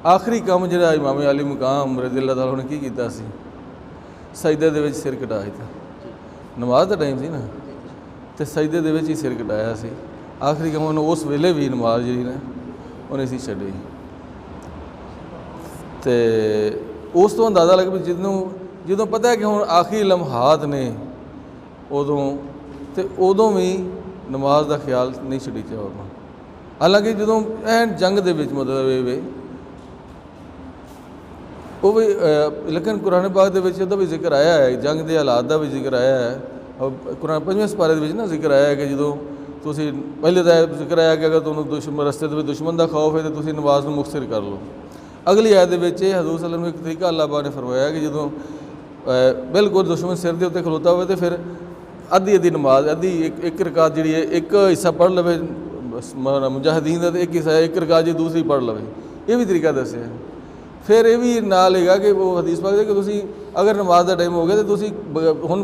आखिरी काम जिहड़ा इमाम अली मुकाम रज़ियल्लाहु तआला ने की कीता सी, सजदे दे विच सिर कटा दिता। नमाज का टाइम सी ना, तो सजदे दे विच ही सिर कटाया सी। आखिरी काम उन्होंने उस वेले भी नमाज जी ने उन्हें सी छड्डी। तो उस तो अंदाज़ा लग भी ਜਦੋਂ पता है कि हुण आखिरी लम्हात ने उदों भी नमाज का ख्याल नहीं छड्डी चाहना। हालांकि जो एन जंग दे विच मतलब ये वो भी लेकिन कुरान पाक दे विच भी जिक्र आया है, जंग के हालात का भी जिक्र आया है। और कुरान 5वें सपारे दे ना जिक्र आया है कि जो तुसी पहले तो जिक्र आया कि अगर तुहानूं दुश्मन रस्ते दे दुश्मन का खौफ है तो तुसी नमाज नूं मुखसिर कर लो। अगली आयत दे विच हज़ूर सल्लल्लाहु अलैहि वसल्लम एक तरीका अल्लाह पाक ने फरमाया कि जो बिल्कुल दुश्मन सिर के उत्ते खलोता हो तो फिर अद्धी अद्धी नमाज अद्धी एक रकात जी है, एक हिस्सा पढ़ लवे मुजाहिदीन का, एक हिस्सा एक रकात जी दूसरी पढ़ लवे। ये भी तरीका दसिया। फिर ये भी नाल हैगा कि वो हदीस पाक कि तुसी अगर नमाज का टाइम हो गया तो तुसी हुण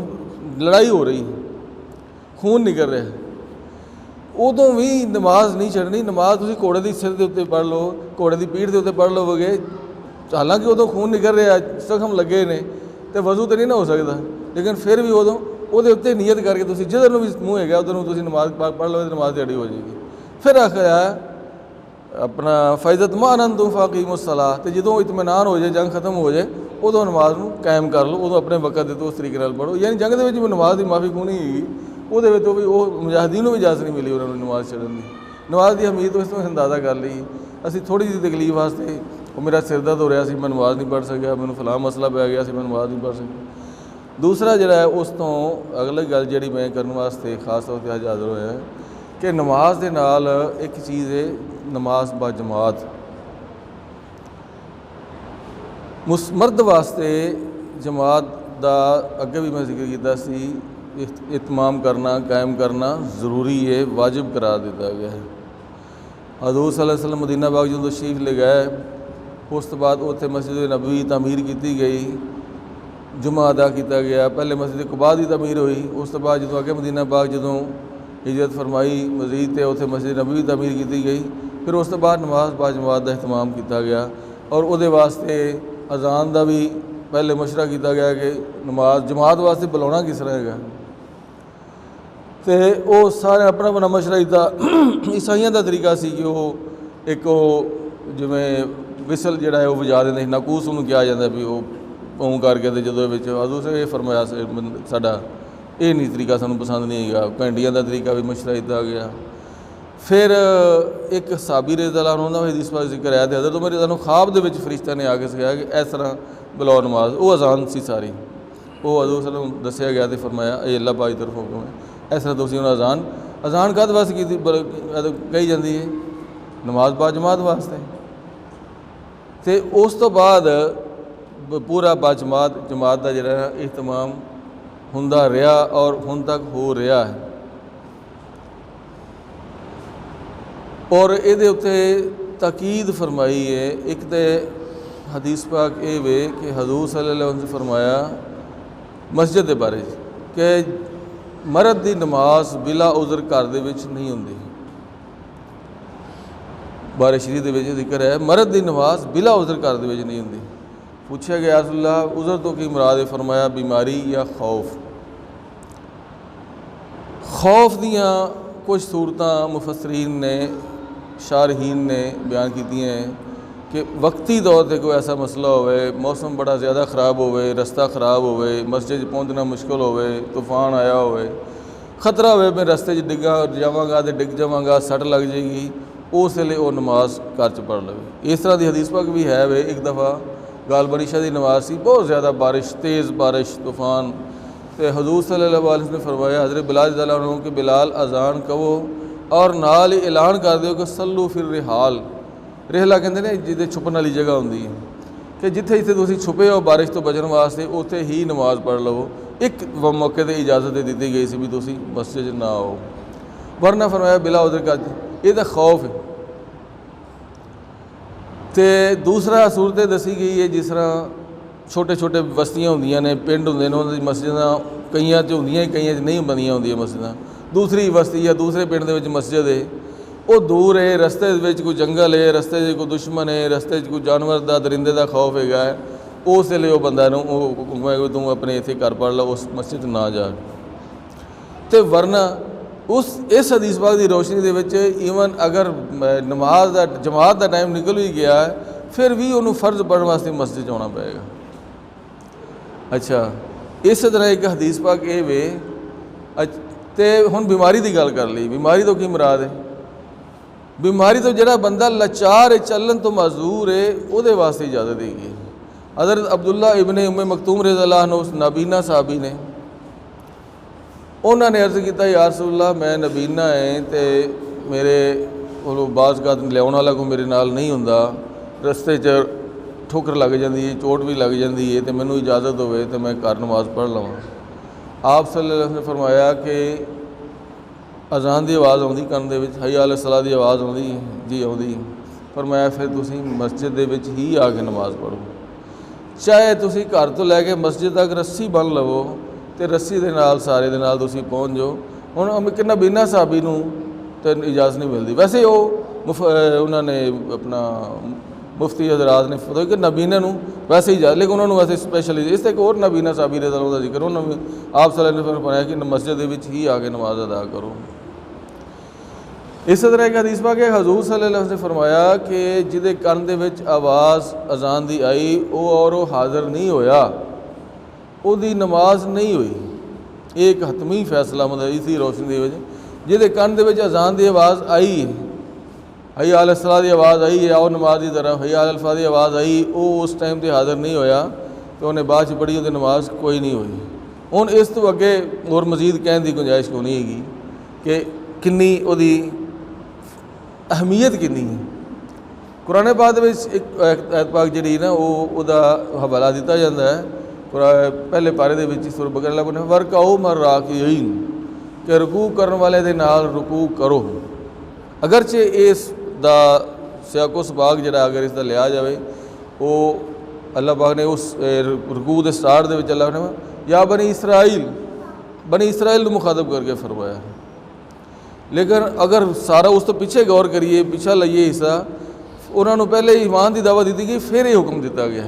लड़ाई हो रही, खून निकल रहा, उदों भी नमाज नहीं छड्डनी। नमाज तुसी घोड़े की सिर के उत्ते पढ़ लो, घोड़े की पीठ के उत्ते पढ़ लोगे, हालांकि उदों खून निकल रहा, जख्म लगे ने तो वजू तो नहीं ना हो सकता, लेकिन फिर भी उदों ਉਹਦੇ ਉੱਤੇ ਨੀਅਤ ਕਰਕੇ ਤੁਸੀਂ ਜਿੱਧਰ ਨੂੰ ਵੀ ਮੂੰਹ ਹੈਗਾ ਉਧਰ ਨੂੰ ਤੁਸੀਂ ਨਮਾਜ਼ ਪੜ੍ਹ ਲਓ, ਨਮਾਜ਼ ਤਿਆਰੀ ਹੋ ਜਾਏਗੀ। ਫਿਰ ਆਖਿਆ ਆਪਣਾ ਫਾਇਜ਼ਤ ਮਾਨਨ ਤੋਂ ਫਾਕੀਮੁਸਸਲਾ, ਤੇ ਜਦੋਂ ਇਤਮਾਨਾਨ ਹੋ ਜਾਏ, ਜੰਗ ਖਤਮ ਹੋ ਜਾਏ, ਉਦੋਂ ਨਮਾਜ਼ ਨੂੰ ਕਾਇਮ ਕਰ ਲਓ, ਉਦੋਂ ਆਪਣੇ ਵਕਤ ਦੇ ਤੋਂ ਉਸ ਤਰੀਕੇ ਨਾਲ ਪੜ੍ਹੋ। ਯਾਨੀ ਜੰਗ ਦੇ ਵਿੱਚ ਵੀ ਨਮਾਜ਼ ਦੀ ਮਾਫੀ ਖੂਨੀ ਹੈਗੀ, ਉਹਦੇ ਵਿੱਚ ਵੀ ਉਹ ਮੁਜਾਹਿਦੀਨ ਨੂੰ ਵੀ ਇਜਾਜ਼ਤ ਨਹੀਂ ਮਿਲੀ ਉਹਨਾਂ ਨੂੰ ਨਮਾਜ਼ ਛੱਡਣ ਦੀ। ਨਮਾਜ਼ ਦੀ ਅਹਿਮੀਅਤ ਇਸ ਤੋਂ ਅੰਦਾਜ਼ਾ ਕਰ ਲਈ। ਅਸੀਂ ਥੋੜ੍ਹੀ ਜਿਹੀ ਤਕਲੀਫ ਵਾਸਤੇ ਉਹ ਮੇਰਾ ਸਿਰ ਦਰਦ ਹੋ ਰਿਹਾ ਸੀ, ਮੈਂ ਨਮਾਜ਼ ਨਹੀਂ ਪੜ੍ਹ ਸਕਿਆ, ਮੈਨੂੰ ਫਲਾਂ ਮਸਲਾ ਪੈ ਗਿਆ ਸੀ, ਮੈਂ ਨਮਾਜ਼ ਨਹੀਂ ਪੜ੍ਹ ਸਕਿਆ। दूसरा जोड़ा है उस तो अगली गल जी मैं करने वास्ते खास तौर पर अज हाज़र होया कि नमाज के नाल एक चीज़ है नमाज बा जमात। मर्द वास्ते जमात का अगे भी मैं जिक्र किया सी, इतमाम करना कायम करना ज़रूरी है, वाजिब करार दिता गया है। हज़ूर सल्लल्लाहु अलैहि वसल्लम मदीना पाक जो तशरीफ ले गए, उस तो बाद उत्थे मस्जिद नबवी तमीर की गई, जुमा अदा किया गया। पहले मस्जिद कुबा की तमीर हुई, उस तो बाद जो अगे मदीना पाक जो हिजरत फरमाई मजीद तो उत्थे मस्जिद नबवी तमीर की गई। फिर उस तो बाद नमाज बा जमात का अहतमाम किया गया और वो वास्ते अजान का भी पहले मशवरा किया गया कि नमाज जमात वास्ते बुलाना किस तरह है। तो वो सारे अपना अपना मशवरा किया। ईसाइयों का तरीका सी कि वो एक जिमें विसल जोड़ा है वह बजा देंगे, नाकूस उन्होंने कहा जाता भी वो ओं करके तो जो हज़ूर से फरमाया साडा ये नहीं तरीका सानू पसंद नहीं है। घंटियां का तरीका भी मशवरा किया गया। फिर एक साबी रज़ियल्लाहु अन्हु का हदीस पाक जिक्र आया, हज़रत उमर रज़ियल्लाहु अन्हु ख्वाब दे विच फरिश्ता ने आके सिखाया कि इस तरह बुलाओ नमाज। वो अजान सी सारी, वो हज़ूर सल्लल्लाहु अलैहि वसल्लम दसिया गया तो फरमाया ये अल्लाह पाक की तरफ हुक्म है। इस तरह तुसीं अजान कद वास्ते की कही जाती है, नमाज बा जमात वास्ते। तो उस तो बाद पूरा बा जमात का जो इहतमाम हुंदा रहा और हुण तक हो रहा है। और ये उत्ते ताकीद फरमाई है। एक तो हदीस पाक ये वे कि हज़ूर सल्लल्लाहु अलैहि वसल्लम ने फरमाया मस्जिद के बारे कि मर्द की नमाज बिला उज़र घर दे विच नहीं होंदी। बारे शरीफ दे विच जिक्र है मर्द की नमाज बिला उज़र घर दे विच नहीं होंदी। पूछा गया रसूलुल्लाह उज़र तो की मुराद है, फरमाया बीमारी या खौफ। खौफ दियाँ कुछ सूरतां मुफस्सरीन ने शारहीन ने बयान की हैं कि वक्ती तौर पर कोई ऐसा मसला होवे, मौसम बड़ा ज़्यादा ख़राब होवे, रस्ता ख़राब होवे, मस्जिद पहुँचना मुश्किल होवे, तूफान आया होवे, खतरा होवे मैं रस्ते डिग्गा जावांगा तो डिग जावांगा, सट लग जाएगी, उस वेले वो नमाज घर च पढ़ लवे। इस तरह की हदीस पाक भी है वे। एक दफ़ा गाल बरिशा की नमाज सी, बहुत ज़्यादा बारिश, तेज़ बारिश, तूफान। तो हज़ूर सल्लल्लाहु अलैहि वसल्लम ने फरमाया हज़रत बिलाल रज़ियल्लाहु अन्हु कि बिलाल अजान कहो और नाल ही ऐलान कर दो कि सल्लू फिर रिहाल। रेहला कहते हैं जिदे छुपन वाली जगह होंदी है कि जिथे जिथे तुसीं छुपे हो बारिश तो बचन वास्ते उत्थे ही नमाज पढ़ लवो। एक मौके पर इजाज़त दी गई सी भी तुसीं मस्जिद ना आओ, वरना फरमाया बिला उधर का ये तो खौफ है। तो दूसरा सूरत दसी गई है जिस तरह छोटे छोटे बस्तियाँ होंदियां ने, पिंड होंदे ने, उन्हां दी मस्जिदां कईयां च होंदियां कईयां च नहीं बनियां होंदियां मस्जिदां। दूसरी बस्ती या दूसरे पिंड दे विच मस्जिद है, वो दूर है, रस्ते विच कोई जंगल है, रस्ते कोई दुश्मन है, रस्ते कोई जानवर का दरिंदे का खौफ है, उस वे बंदा हुक्म है तू अपने इत्थे घर पढ़ ला, उस मस्जिद ना जा। तो वरना उस इस हदीस पाक की रोशनी दे विच ईवन अगर नमाज का जमात का टाइम निकल भी गया है, फिर भी उन्होंने फर्ज पढ़ने वास्ते मस्जिद आना पेगा। अच्छा, इस तरह एक हदीस पाक ये वे। तो हुण बीमारी की गल कर ली, बीमारी तो की मुराद है? बीमारी तो जिहड़ा बंदा लाचार है, चलन तो माजूर है, वो वास्ते इजाजत हैगी। हज़रत अब्दुल्ला इब्ने उम्मे मकतूम रज़ियल्लाहु अन्हु उस नाबीना साहबी ने, उन्होंने अर्ज़ किया या रसूलल्लाह मैं नबीना है तो मेरे को बाज़ का लियाउण वाला कोई मेरे नाल नहीं हुंदा, रस्ते च ठोकर लग जाती है, चोट भी लग जाती है, तो मैनू इजाज़त होवे तो मैं घर नमाज पढ़ लवां। आप सल्लल्लाहु अलैहि वसल्लम ने फरमाया कि अजान की आवाज़ आउंदी कन दे विच, हय्या अला सलाह की आवाज़ आउंदी जी आउंदी। फरमाया फिर तुसीं मस्जिद दे विच ही आके नमाज पढ़ो, चाहे तुसीं घर तो लैके मस्जिद तक रस्सी बन लवो तो रस्सी दे नाल सारे दे नाल तुसीं पहुँच जाओ। हुण कि नबीना साहबी नूं तो इजाज़त नहीं मिलती। वैसे वो उन्होंने अपना मुफ्ती हजरात ने फतवा कि नबीना नूं वैसे ही जा, लेकिन उन्होंने वैसे स्पैशली इस एक और नबीना साहबी रज़ा अल्लाह दा जिक्र उन्होंने आप सल्लल्लाहु अलैहि वसल्लम ने फरमाया कि मस्जिद दे विच ही आके नमाज अदा करो। इस तरह एक हदीस पाक है, हजूर सल्लल्लाहु अलैहि वसल्लम ने फरमाया कि जिहदे कन दे विच आवाज़ अजान दी आई वो और वो हाज़र नहीं होया, उहदी नमाज नहीं हुई। एक हतमी फैसला मतलब इसी रोशनी की वजह, जिहदे कन दे विच अजान की आवाज़ आई, हय्या अला सलाह की आवाज़ आई है, आओ नमाज की तरफ, हय्या अल फलाह की आवाज़ आई, वो उस टाइम पर हाज़र नहीं होया तो उन्हें बाद च पढ़ी, उहदी नमाज कोई नहीं हुई। हुण इस तो अगे और मजीद कहने की गुंजाइश कोई नहीं हैगी कि किन्नी उहदी अहमियत किन्नी है। कुरान पाक दे विच एक आयत पाक जिहड़ी ना उहदा हवाला दिता जाता है, पहले पारे दे विच सूरह बकरा बने वरकाओ मर्राकिईन कि रुकू करने वाले दे नाल रुकू करो। अगरचे इस दा सियाको सबाक जिहड़ा अगर इसका लिया जाए वो अल्लाह पाक ने उस रुकू के स्टार्ट दे विच अल्लाह ने या बनी इसराइल नूं मुखातब करके फरमाया। लेकिन अगर सारा उस तो पीछे गौर करिए, पिछा लाइए हिस्सा, उन्होंने पहले ईमान की दावा दी गई, फिर ये हुक्म दिता गया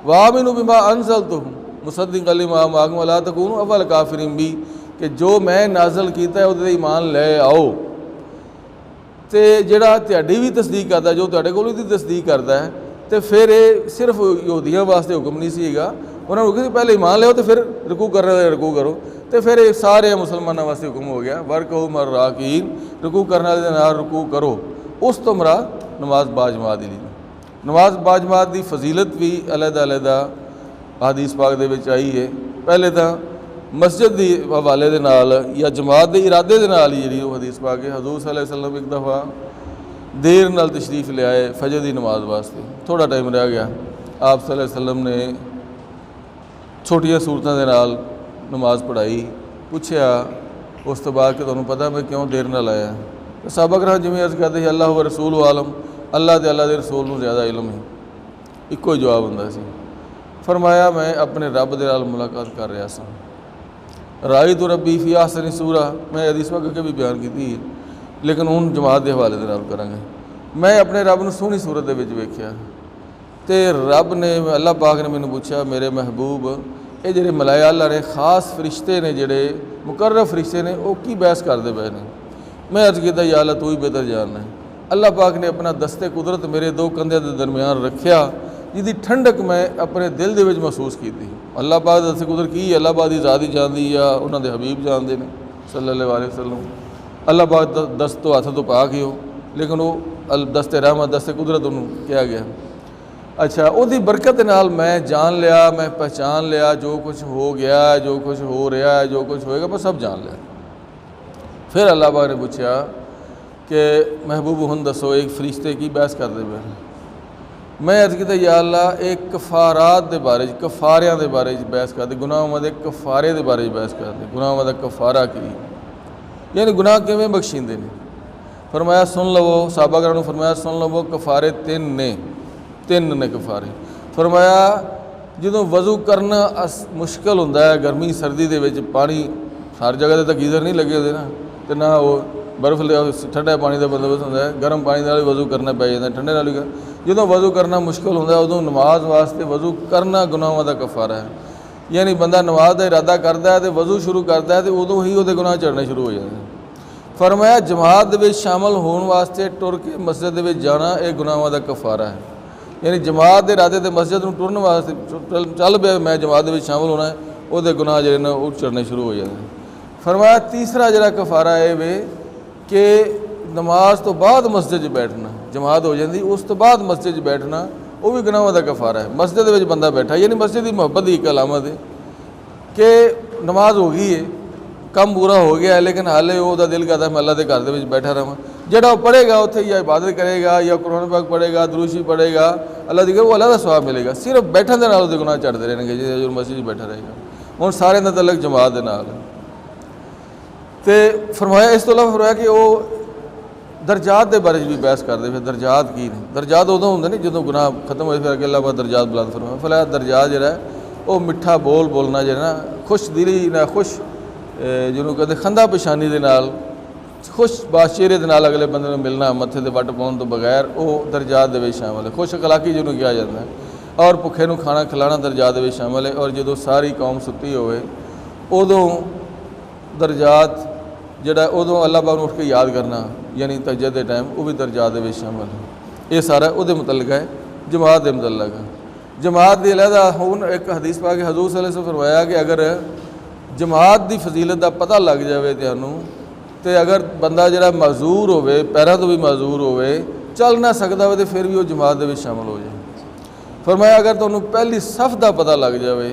वामिनु बिमा अनज़लतु मुसद्दिक़न लिमा मअकुम ला तकूनु अव्वल काफ़िरीन भी, कि जो मैं नाज़ल किया है उहदे ईमान ले आओ। तो जिहड़ा तुहाडी भी तस्दीक करता, जो तुहाडे कोल भी तस्दीक करता है, तो फिर ये सिर्फ यहूदियों वास्ते हुक्म नहीं सीगा, उन्होंने हुक्म पहले ईमान लियाओ तो फिर रुकू करने वाले रुकू करो, तो फिर ये सारे मुसलमानों वास्ते हुक्म हो गया वरकऊ मर्राकीन रुकू करने वाले नाल रुकू करो। उस तो मरा नमाज बाजमात दी, नमाज बाजमात की फजीलत भी अलग-अलग हदीस पाक दे विच आई है। पहले तो मस्जिद के हवाले दे नाल या जमात के इरादे दे नाल ही जी हदीस पाक है। हजूर सल्लल्लाहु अलैहि वसल्लम एक दफ़ा देर नाल तशरीफ ले आए फजर की नमाज वास्ते, थोड़ा टाइम रह गया, आप सल्लल्लाहु अलैहि वसल्लम ने छोटिया सूरतों के नाल नमाज पढ़ाई, पूछया उस तो बाद कि तुहानूं पता मैं क्यों देर नाल आया? तो साहबा कराम जिवें अर्ज़ करते हैं अल्लाह व रसूल आलम, अल्लाह ते अल्लाह के रसूल नूं ज़्यादा इलम है, इक्को ही जवाब हुंदा सी। फरमाया मैं अपने रब दे नाल मुलाकात कर रहा सा, राई तो रबी फी आहसनी सूरा, मैं हदीस पाक अगे भी बयान की, लेकिन हुण जमात के हवाले दे नाल करांगे। मैं अपने रब नूं सोहनी सूरत दे विच वेख्या तो रब ने अल्लाह पाक ने मैनूं पूछा मेरे महबूब ये जिहड़े मलाया अल्लाह ने खास फरिश्ते ने जिहड़े मुकर्रब फरिश्ते ने वो की बहस करते पे ने? मैं अर्ज़ किया या अल्लाह तू ही बेहतर जानना है। अल्लाह पाक ने अपना दस्ते कुदरत मेरे दो कंधे के दरमियान रखा, जिहदी ठंडक मैं अपने दिल दे विच महसूस की। अल्लाह पाक दस्ते कुदरत की अल्लाह पाक की ज़ात ही जानती या उन्होंने हबीब जानते हैं सल्लल्लाहु अलैहि वसल्लम। अल्लाह पाक दस्त तो हथ तो पाक ही हो, लेकिन वो दस्ते रहमत दस्ते कुदरत उन्होंने कहा गया। अच्छा, उहदी बरकत नाल मैं जान लिया, मैं पहचान लिया जो कुछ हो गया है, जो कुछ हो रहा है, जो कुछ होएगा, मैं सब जान लिया। फिर अल्लाह पाक ने पूछा कि महबूब हुन दसो एक फरिश्ते की बहस करते पे? मैं अर्ज़ किया या अल्लाह एक कफारात के बारे कफारियां के बारे बहस करते, गुनाहां दे कफारे के बारे बहस करते, गुनाहां दा कफारा की यानी गुनाह किवें बख्शिंदे ने। फरमाया सुन लवो, साहबा कराम ने फरमाया सुन लवो कफारे तीन ने कफारे। फरमाया जो वज़ू करना मुश्किल होंदा है, गर्मी सर्दी दे विच पानी हर जगह तो गीज़र नहीं लगे होंदे ना, तो ना वो बर्फ लिया ठंडे पानी का बंदोबस्त होंदा है, गर्म पानी नाल वज़ू करना पै जाता, ठंडे नाल जो वज़ू करना मुश्किल होंदा उदों नमाज वास्ते वज़ू करना गुनाहां दा कफारा है। यानी बंदा नमाज का इरादा करता है तो वज़ू शुरू करता है तो उदों ही उहदे गुनाह चढ़ने शुरू हो जाते हैं। फरमाया जमात दे विच शामिल होने वास्ते टुर के मस्जिद दे विच जाना यह गुनाहां दा कफारा है। यानी जमात के इरादे ते मस्जिद में टुरन वास्ते चल पे मैं जमात दे विच शामिल होना है, उहदे गुनाह जिहड़े ने वो चढ़ने शुरू हो जाते हैं। फरमाया तीसरा जिहड़ा कफारा है वे कि नमाज तो बाद मस्जिद च बैठना, जमात हो जाती उस तो बाद मस्जिद च बैठना वो भी गुनाहां दा कफारा है। मस्जिद में बंदा बैठा, यानी मस्जिद की मुहब्बत की एक अलामत है कि नमाज हो गई है, कम पूरा हो गया है, लेकिन हाले वो दिल करता मैं अल्लाह के घर में बैठा रहा। जोड़ा वो पढ़ेगा उत्थे या इबादत करेगा या कुरान पाक पढ़ेगा, दुरूशी पढ़ेगा, अल्लाह दी वो अल्लाह का सवाब मिलेगा। सिर्फ बैठन के नाल उसके गुनाह चढ़ते रहेंगे जो मस्जिद बैठा रहेगा। हुण सारे का तलक जमात के नाल तो फरमाया। इस तो इलावा फरमाया कि वो दरजात के बारे भी बहस करते फिर दरजात की ने। दरजात उदों होंगे नहीं जो गुनाह खत्म होए फिर अगे अल्लाह पाक दरजात बुलंद फरमाया। फरमाया दरजात जिहड़ा वो मिठा बोल बोलना जिहड़ा ना खुश दिली ना खुश जिन्हों कहते खंदा पेशानी के नाल खुश बाशेरे के नाल अगले बंदे में मिलना मत्थे ते वट पाउण तो बगैर वो दरजात दे विच शामिल है। खुश अखलाकी जिन्हों कहा जाता है और भुखे नूं खाना खिलाना दरजात दे विच शामिल है। और जो सारी कौम सुत्ती होवे उदों दरजात जिहड़ा उदों अल्लाह पाक नूं उठ के याद करना यानी तहज्जुद के टाइम वो भी दरजात दे विच शामिल है। ये सारा उहदे मुतल्लिक है, जमात के मुतल्लिक है। जमात की अलहदा हुण एक हदीस पा के हजूर सल्लल्लाहु अलैहि वसल्लम फरमाया कि अगर जमात की फजीलत का पता लग जाए तो अगर बंदा जिहड़ा माजूर होवे पैरों तो भी माजूर होवे चल ना सकता हो तो फिर भी वो जमात दे विच शामिल हो जाए। फरमाया अगर तुहानूं पहली सफ का पता लग जाए,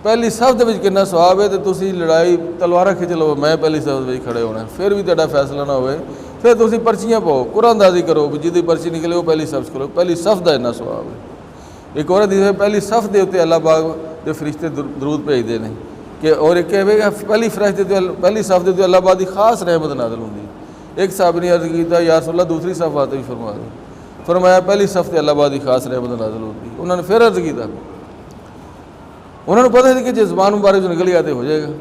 पहली सफ दे विच कितना सवाब है तो तुसीं लड़ाई तलवारां खिच लो मैं पहली सफ दे विच खड़े होना, फिर भी तुहाडा फैसला ना होवे, फिर तुसीं पर्चियां पाओ कुरानदाजी करो जिहदी पर्ची निकले वो पहली सफ करो, पहली सफ का इन्ना सवाब है। एक और हदीस पहली सफ के उत्ते अल्लाह पाक दे फरिश्ते दरूद भेजते हैं कि और एक कहेगा पहली फरिश्ते पहली सफ के अल्लाह पाक की खास रहमत नाज़िल होंदी। एक साहब ने अर्ज़ किया या रसूल अल्लाह दूसरी सफ आते भी फरमा दो। फरमाया पहली सफ से अल्लाह पाक की खास रहमत नाज़िल होती। उन्होंने फिर अर्ज़ किया, उन्होंने पता है कि जो ज़बान मुबारक जो निकल गया तो हो जाएगा,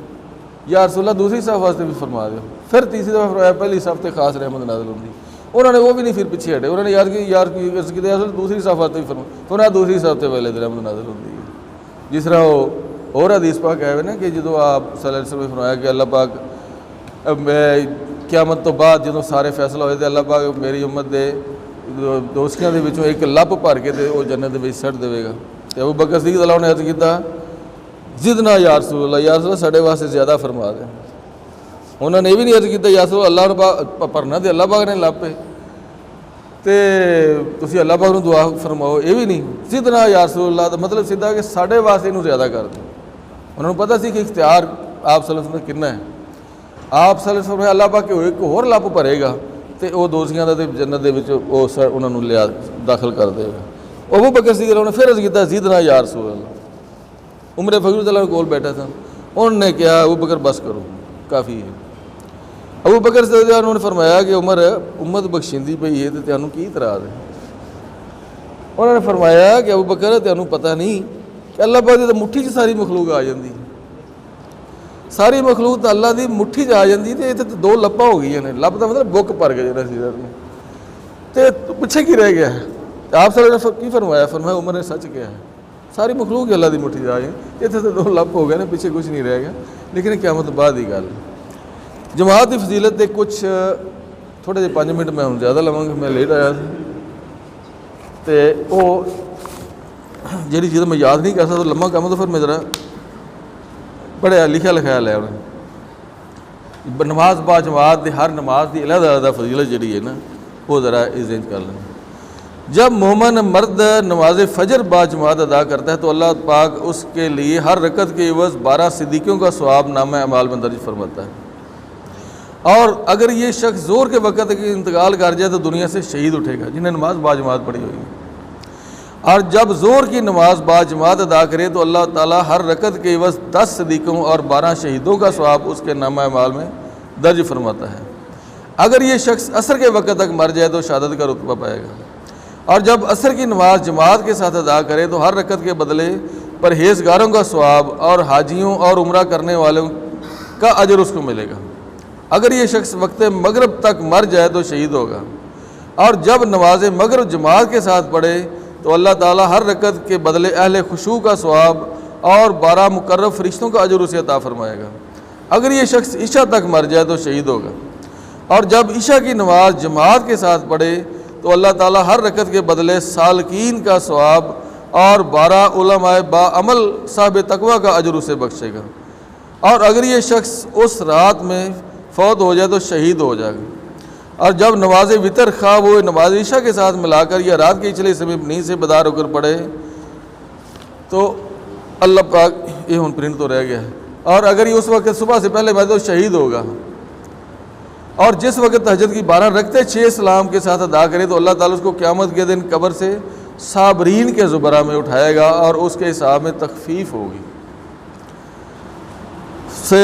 या रसूल अल्लाह दूसरी सफ वास्ते भी फरमा दो। फिर तीसरी दफ़ा फरमाया पहली सफ से खास रहमत नाज़िल होंदी। उन्होंने वो भी नहीं फिर पीछे हटे, उन्होंने याद की यार अर्ज़ किया दूसरी सफ वास्ते भी फरमाया दूसरी सफ से पहले रहमत नाज़िल होंदी है। जिस तरह वो और हदीस पाक है ना कि जो आप सल्लल्लाहु अलैहि वसल्लम ने फरमाया कि अल्लाह पाक क़यामत तो बाद जो सारे फैसला होए तो अल्लाह पाक मेरी उम्मत के दोस्तियों के विचों एक लप भर के वो जन्नत में सट देगा। तो अबू बकर सिद्दीक़ रज़ियल्लाहु अन्हु ने अर्ज़ किया जिदना या रसूल अल्लाह साढ़े वास्ते ज़्यादा फरमा दे। उन्होंने ये भी नहीं अर्ज़ किया या रसूल अल्लाह भरना तो अल्लाह पाक ने लापे तो तुसी अल्लाह पाक नूं दुआ फरमाओ, ये भी नहीं जिदना या रसूल अल्लाह का मतलब सीधा कि साढ़े वास्ते इनू ज़्यादा कर दो। उन्होंने पता सी कि इख्तियार आप सल्लल्लाहु अलैहि वसल्लम कितना है। आप सल्लल्लाहु अलैहि वसल्लम अल्लाह पाक एक होर लप भरेगा तो वह दोस्तियों का तो जन्नत के उन्होंने लिया दाखिल कर देगा। अबू बकर सिद्दीक़ ने फिर अर्ज़ किया जिदना या रसूल अल्लाह। उमर फ़ारूक रज़ियल्लाहु अन्हु कोल बैठा था, उन्होंने कहा अबू बकर बस करो काफ़ी है। अबू बकर सिद्दीक़ उन्होंने फरमाया कि उमर उम्मत बख्शिंदी पई है तो तुहानूं की इतराज़ है। उन्होंने फरमाया कि अबू बकर तुहानूं पता नहीं कि अल्लाह पाक दी मुट्ठी च सारी मखलूक आ जाती, सारी मखलूक तो अल्लाह की मुट्ठी च आ जाती तो इत्थे दो लप्पां हो गई ने। लप का मतलब बुक भर गया जिहड़ा सीजर ने तो पिछे की रह गया। आप सल्लल्लाहु अलैहि वसल्लम की फरमाया, फरमाया उमर ने सच कहा है सारी मखलूक ही अल्लाह की मुट्ठी च आ जाए, इत्थे तो दो लप हो गए ने पिछे कुछ नहीं रह गया। लेकिन क़यामत बाद की गल जमात की फजीलत के कुछ थोड़े जे 5 मिनट मैं हम ज़्यादा लवांगा, मैं लेट आया तो वो जी चीज़ मैं याद नहीं कर सकता लम्मा काम तो फिर मैं ज़रा पढ़िया लिखा लिखाया लै उन्हें नमाज बा जमात की हर नमाज की अलग अलग फजीलत जी है ना वो ज़रा इजेंज कर लें। जब मोमन मर्द नमाज फ़जर बा जमात अदा करता है तो अल्लाह पाक उसके लिए हर रकत के एवज़ 12 सिद्दीक़ों का सवाब नामा अमाल में दर्ज फरमाता है। और अगर ये शख्स ज़ोर के वक़्त के इंतकाल कर जाए तो दुनिया से शहीद उठेगा जिन्हें नमाज बाजमात पढ़ी हुई है। और जब ज़ोर की नमाज बाजमात अदा करे तो अल्लाह ताला हर रकत के एवज़ 10 सिद्दीक़ों और 12 शहीदों का सवाब उसके नामा अमाल में दर्ज फरमाता है। अगर ये शख्स असर के वक़्त तक मर जाए तो शहादत का रुतबा पाएगा। और जब असर की नमाज जमात के साथ अदा करे तो हर रकत के बदले परहेज़गारों का सवाब और हाजियों और उम्रा करने वालों का अजर उसको मिलेगा। अगर ये शख्स वक्त मगरब तक मर जाए तो शहीद होगा। और जब नमाज मगरब जमात के साथ पढ़े तो अल्लाह ताला हर रकत के बदले अहले खुशू का सवाब और 12 मुकर्रब फरिश्तों का अजर उसे अता फरमाएगा। अगर ये शख्स ईशा तक मर जाए तो शहीद होगा। और जब ईशा की नमाज जमात के साथ पढ़े तो अल्लाह ताला हर रकत के बदले सालकीन का सवाब और 12 उलमाए बाअमल साहिब तकवा का अजर उसे बख्शेगा। और अगर ये शख्स उस रात में फौत हो जाए तो शहीद हो जाएगा। और जब नमाज वितर खा वो नमाज ईशा के साथ मिलाकर या रात के पिछले समय नींद से बेदार होकर पढ़े तो अल्लाह पाक, ये हुन प्रिंट तो रह गया है। और अगर ये उस वक्त सुबह से पहले मैं तो शहीद होगा। और जिस वक्त तहज्जुद की 12 रकते 6 सलाम के साथ अदा करे तो अल्लाह ताला उसको क़यामत के दिन कब्र से साबरीन के ज़ुबरा में उठाएगा और उसके हिसाब में तखफीफ होगी। से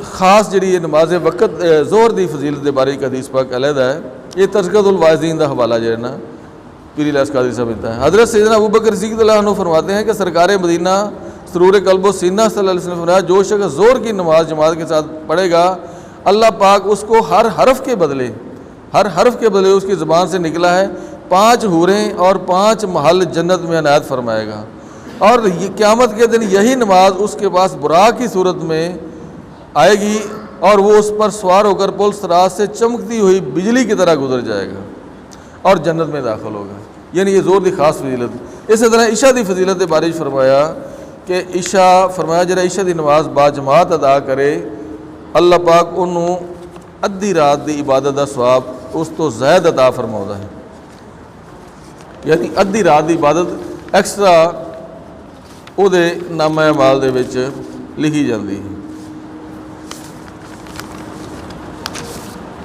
खास जी नमाज वक़्त ज़ोहर की फजीलत के बारे हदीस पाक अलहदा है। ये तज़किरतुल वाइज़ीन का हवाला जो है ना पीर इलियास कादरी साहब देता है। हज़रत सैयदना अबू बकर सिद्दीक़ रज़ियल्लाहु अन्हु फरमाते हैं कि सरकार मदीना सुरूर क़ल्ब सीना सल्लल्लाहु अलैहि वसल्लम ने फरमाया, जो शख्स ज़ोहर की नमाज जमात के साथ पढ़ेगा अल्लाह पाक उसको हर हरफ के बदले उसकी ज़बान से निकला है 5 हूरें और 5 महल जन्नत में अनायत फरमाएगा। और ये क़यामत के दिन यही नमाज उसके पास बुराक की सूरत में आएगी और वो उस पर सवार होकर पुल सरात से चमकती हुई बिजली की तरह गुजर जाएगा और जन्नत में दाखिल होगा। यानी ये ज़ोर की खास फजीलत। इसी तरह ईशा की फजीलत बारे फरमाया कि ईशा फरमाया जरा ईशा की नमाज बाजमात अदा करे अल्लाह पाक उन्होंने अद्धी रात की इबादत का सवाब उस तो ज़ायद अता फरमाउंदा है। यानी अद्धी रात की इबादत एक्सट्रा उहदे नामा अमाल दे विच लिखी जाती है।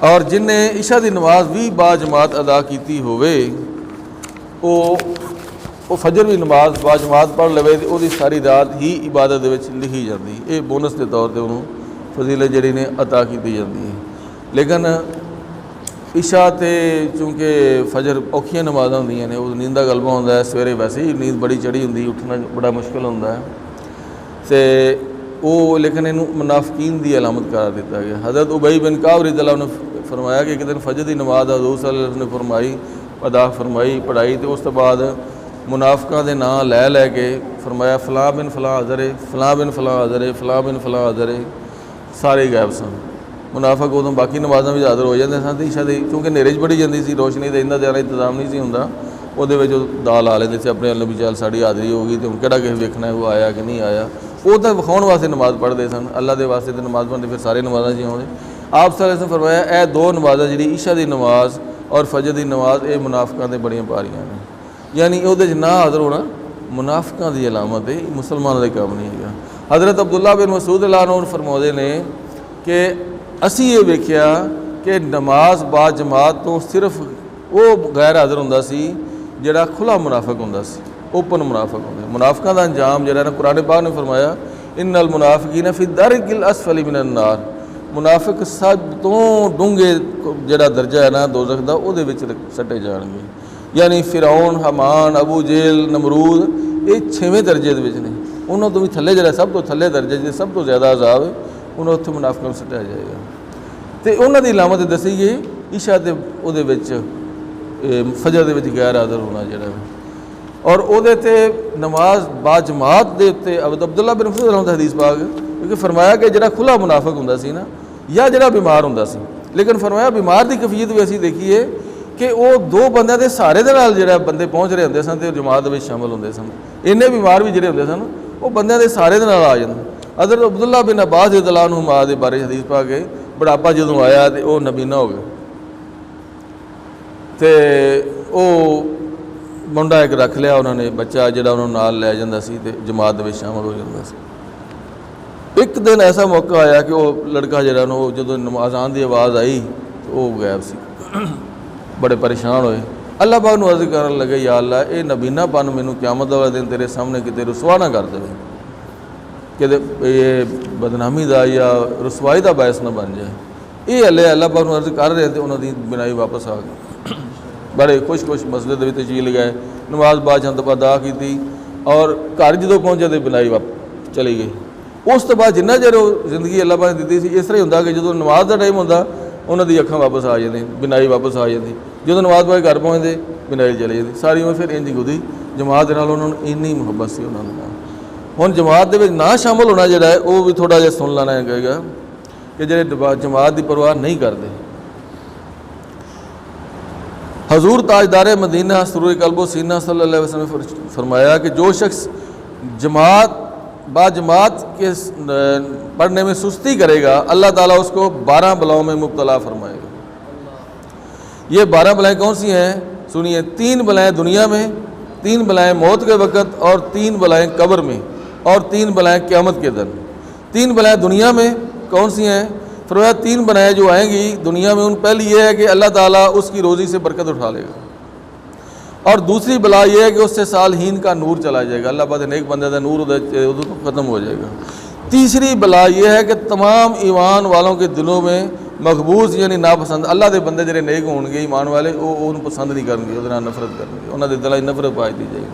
और जिन्हें ईशा की नमाज भी बाजमात अदा की होवे वो फजर भी नमाज बाजमात पढ़ लवे तो वो सारी रात ही इबादत दे विच लिखी जाती। ये बोनस के तौर पर उन्होंने फजीलत जी ने अता की जाती है। लेकिन ईशा तो चूँकि फजर औखियां नमाज़ां होंदियां ने, उस नींद का गलबा होंदा है, सवेरे वैसे ही नींद बड़ी चढ़ी होंदी, उठना बड़ा मुश्किल होंदा है तो वो, लेकिन इनू मुनाफिकीन की अलामत करार दिता गया। हज़रत उबई बिन काब रज़ियल्लाहु अन्हु ने फरमाया कि एक दिन फजर की नमाज हज़ूर सल्लल्लाहु अलैहि वसल्लम ने फरमाई अदा फरमाई पढ़ाई तो उस तो बाद मुनाफिकां दे नाम लै के फरमाया फ़लाँ बिन फ़लाँ हज़र है, फ़लाँ बिन फ़लाँ हज़र है, फ़लाँ बिन फ़लाँ हज़र है, सारे गायब सन। मुनाफिक उदों बाकी नमाज़ां भी हाज़र हो जाते सन। ईशा दी क्योंकि नेरे च बड़ी जाती सी, रोशनी का इन्ना ज़्यादा इंतजाम नहीं सी हुंदा, उहदे विच दा ला लेंदे सी अपने अल्ल भी चल साड़ी हाज़री होगी तो हुण किहड़ा किसे वेखना है वो आया कि नहीं आया। वो तो विखाउण वास्ते नमाज़ पढ़ते सन, अल्लाह के वास्ते तो नमाज़ पढ़ते फिर सारे नमाज़ां च आउंदे। आप सल्लल्लाहु अलैहि वसल्लम फरमाया ए 2 नमाज़ां जी ईशा की नमाज और फजर की नमाज ये मुनाफिकां दे बड़ियां भारियां ने। यानी उहदे च ना हाज़र होना मुनाफिकां की अलामत है, मुसलमानों का काम नहीं है। हज़रत अब्दुल्ला बिन मसूद रज़ियल्लाहु अन्हु फरमाते ने कि असी ये वेख्या कि नमाज बाजमात तो सिर्फ वो गैर हाज़र हुंदा सी जिहड़ा खुला मुनाफिक हुंदा सी, ओपन मुनाफिक हुंदा। मुनाफिकां दा अंजाम जिहड़ा ना कुरान पाक ने फरमाया इन्नल मुनाफिकीन फी दरकिल अस्फली मिनन नार, मुनाफिक सब तो डूंगे जिहड़ा दर्जा है ना दोज़ख दा उहदे विच सट्टे जाणगे। यानी फिरौन, हमान, अबू जेल, नमरूद ये 6वें दर्जे दे विच ने, उन्होंने तो भी थल्ले जिहड़ा सब तो थल्ले दर्जे जिहड़े सब तो ज़्यादा अजाब है उन्होंने उत्थे मुनाफिकां नूं सट्टिया जाएगा। तो उन्होंने इलामत दसी गई ईशा के उहदे विच फजर दे विच गैर हाज़र होना जिहड़ा और उहदे ते नमाज बाजमात दे उत्ते अब्दुल्ला बिन मसूद रज़ियल्लाहु हदीस पाक क्योंकि फरमाया कि जिहड़ा खुला मुनाफिक हुंदा सी ना या जिहड़ा बीमार हुंदा सी, लेकिन फरमाया बीमार की कैफियत भी असीं देखीए कि वो 2 बंदियां दे सहारे दे नाल जिहड़ा बंदे पहुँच रहे होंदे सन ते जमात विच शामिल होंदे सन। इन्ने बीमार भी जिहड़े होंदे सन वो बंदियां दे सहारे दे नाल आ जांदे। हज़रत अब्दुल्ला बिन अब्बास रज़ियल्लाहु अन्हु मां दे बारे हदीस पाक है बुढ़ापा जदों आया तो वह नबीना हो गया तो वो मुंडा एक रख लिया उन्होंने बच्चा जिहड़ा उन्होंने नाल लै जांदा सी ते जमात में शामिल हो जाता सी। एक दिन ऐसा मौका आया कि वो लड़का जिहड़ा वो जो अज़ान की आवाज़ आई तो वह गायब सी। बड़े परेशान होए, अल्लाह पाक नूं अर्ज़ करन लगे या अल्लाह ये नबीनापन मैनूं क़यामत वाले दिन तेरे सामने किते रुसवा ना कर देवे, कि ये बदनामी का या रसवाई का बायस ना बन जाए। ये हले अल्लाह पाक नूं अर्ज़ कर रहे थे उन्होंने बिनाई वापस आ गए। बड़े खुश मसले के तशील गए, नमाज बादशाह अदा की और घर जो पहुँचे तो बिनाई चली गई। उस तो बाद जिन्ना चਿਰ ਉਹ ਜ਼ਿੰਦਗੀ ਅੱਲਾਹ ਪਾਕ ਨੇ ਦਿੱਤੀ ਸੀ ਇਸ ਤਰ੍ਹਾਂ ਹੀ ਹੁੰਦਾ ਕਿ ਜਦੋਂ ਨਮਾਜ਼ ਦਾ ਟਾਈਮ ਹੁੰਦਾ ਉਹਨਾਂ ਦੀ ਅੱਖਾਂ ਵਾਪਸ ਆ ਜਾਂਦੀਆਂ, ਬਿਨਾਈ ਵਾਪਸ ਆ ਜਾਂਦੀ, ਜਦੋਂ ਨਮਾਜ਼ ਪੜ੍ਹ ਕੇ ਘਰ ਪਹੁੰਚਦੇ ਬਿਨਾਈ ਚਲੇ ਜਾਂਦੀ, ਸਾਰੀ ਉਮਰ ਫਿਰ ਇੰਝ ਗੁਜ਼ਰੀ। ਜਮਾਤ ਦੇ ਨਾਲ ਉਹਨਾਂ ਨੂੰ ਇੰਨੀ ਮੁਹੱਬਤ ਸੀ ਉਹਨਾਂ ਦੇ ਨਾਲ। ਹੁਣ ਜਮਾਤ ਦੇ ਵਿੱਚ ਨਾ ਸ਼ਾਮਲ ਹੋਣਾ ਜਿਹੜਾ ਹੈ ਉਹ ਵੀ ਥੋੜ੍ਹਾ ਜਿਹਾ ਸੁਣ ਲੈਣਾ ਹੈਗਾ कि ਜਿਹੜੇ जमात की परवाह नहीं करते। हजूर ताजदार मदीना सुरूर कल्बो सीना सल्लल्लाहु अलैहि वसल्लम ने फरमाया कि जो शख्स जमात बाजमात के पढ़ने में सुस्ती करेगा अल्लाह ताला उसको 12 बलाओं में मुब्तला फरमाएगा। ये 12 बलाएँ कौन सी हैं? सुनिए, 3 बलाएँ दुनिया में, 3 बलाएँ मौत के वक़्त और 3 बलाएँ कब्र में और 3 बलाएँ क़यामत के दिन। 3 बलाएँ दुनिया में कौन सी हैं? फरमाया 3 बलाएँ जो आएंगी दुनिया में, उन पहली ये है कि अल्लाह ताला उसकी रोज़ी से बरकत उठा लेगा, और दूसरी बला ये है कि उससे सालहीन का नूर चला जाएगा, अल्लाह पाक नेक बंदे का नूर उधर तो ख़त्म हो जाएगा। तीसरी बला ये है कि तमाम ईमान वालों के दिलों में मकबूज यानी नापसंद अल्लाह के बंदे जो नेक होंगे ईमान वाले वो उन पसंद नहीं करेंगे, उहदे नाल नफरत करेंगे, उन्होंने दिलों नफरत पा दी जाएगी।